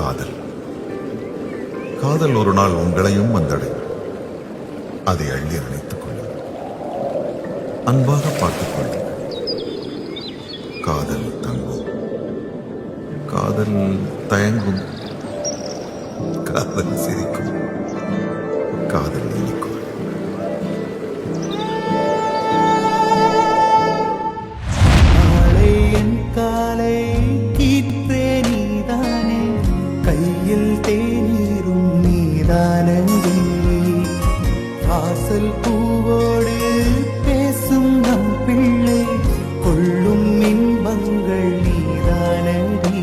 காதல். காதல் ஒரு நாள் உங்களையும் வந்தடையும். அதை அள்ளி அணைத்துக் கொள்ளும், அன்பாக பார்த்துக் கொள்ளும். காதல் தங்கும், காதல் தயங்கும், காதல் சிரிக்கும், காதல் இனிக்கும். காலை கீற்றே நீதானே, கையில் தேநீரும் நீதானே, வாசல் பூவோடு பேசும் நம் பிள்ளை, கொள்ளும் இன்பங்கள் நீதானடி.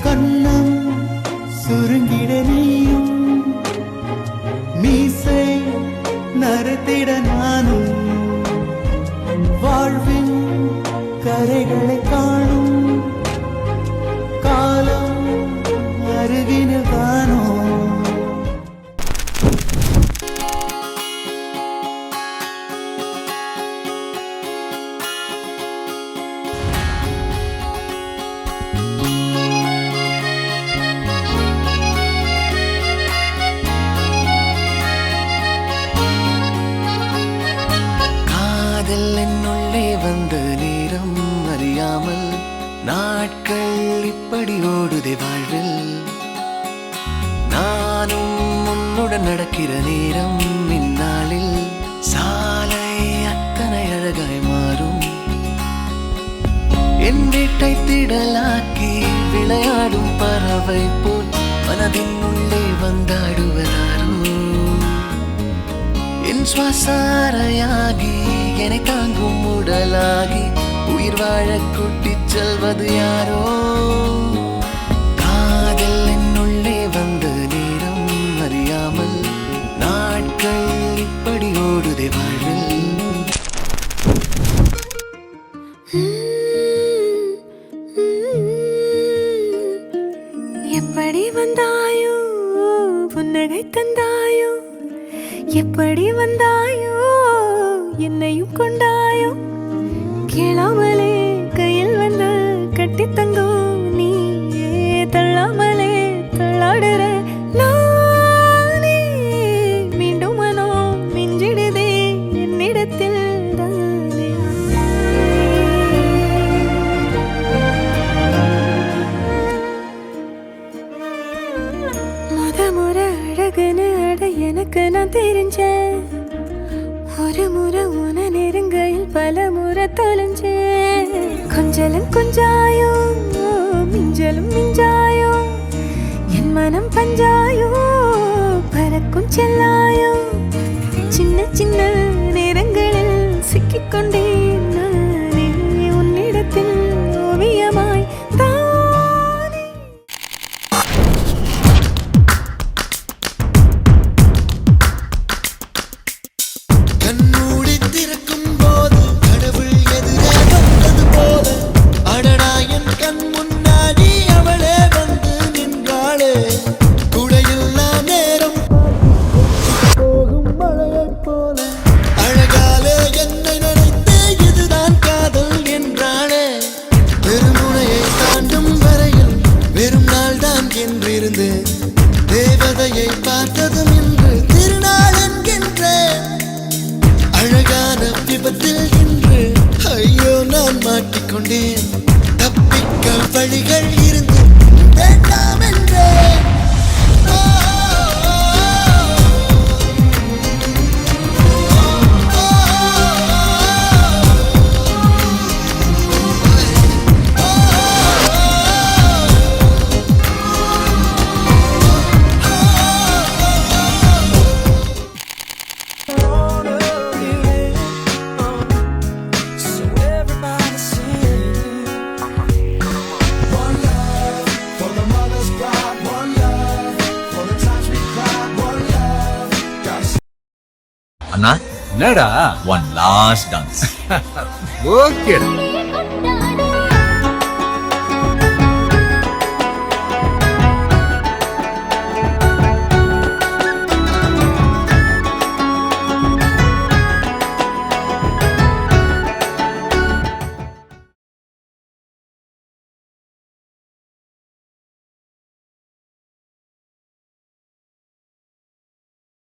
கண்ணம் சுருங்கிட நீயும், மீசை நறுத்திட நானும், வாழ்வின் கரைகளை காணும் காலம் அருகினில் காணோம். காதல் என்னுள்ளே வந்த நேரம் அறியாமல் நாட்கள் இப்படி ஓடுதே வாழ்வில். நானும் உன்னுடன் நடக்கிற நேரம் இந்நாளில் சாலை அத்தனை அழகாய் மாறும். என் வீட்டை திடலாக்கி விளையாடும் பறவை போல் மனதின் உள்ளே வந்தாடுவதாரோ. என் சுவாசாரையாகி என்னை தாங்கும் உடலாகி உயிர் வாழ கூட்டிச் செல்வது யாரோ. காதல் என்னுள்ளே வந்த நேரம் அறியாமல் நாட்கள் இப்படி ஓடுதே வாழ்வில். எப்படி வந்தாயோ புன்னகை தந்தாயோ, எப்படி வந்தாயோ என்னையும் கொண்டாயோ, கேளாமலே கையில் வந்து கட்டி தங்கோ, நீயே தள்ளாமலே தள்ளாடுற நானே. மீண்டும் மனோ மிஞ்சிடுதே என்னிடத்தில் தானே. முறை அழகுன்னு அட எனக்கு நான் தெரிஞ்சேன், ஒரு முறை உன நெருங்கையில் பல முறை தொலைஞ்சேன். கொஞ்சலும் கொஞ்சாயோ மிஞ்சலும் மிஞ்சாயோ, என் மனம் பஞ்சாயோ பறக்கும் செல்லாயோ. சின்ன சின்ன நேரங்களில் சிக்கிக்கொண்டேன் நானே உன்னிடத்தில் ஓவியமாய் தானே. கண்ணூடி திறக்கும் போது கடவுள் எதிரே வந்தது போல, அடடா என் கண் முன்னாடி அவளே வந்து நின்றாளே. குடையில்லா நேரம் போகும் மழையைப் போல, அழகாலே என்னை நினைத்து இதுதான் காதல் என்றாளே. பெருமுனையை தாண்டும் வரையில் வெறும் நாள் தான் என்றிருந்தேன், தேவதையை பார்த்ததும் இன்று திருநாள் என்கின்றேன். அழகான விபத்தில் இன்று ஐயோ நான் மாட்டிக்கொண்டேன், தப்பிக்க வழிகள் இருந்து வேண்டாம் என்றேன். அண்ணா என்னடா one last dance. ஓகேடா.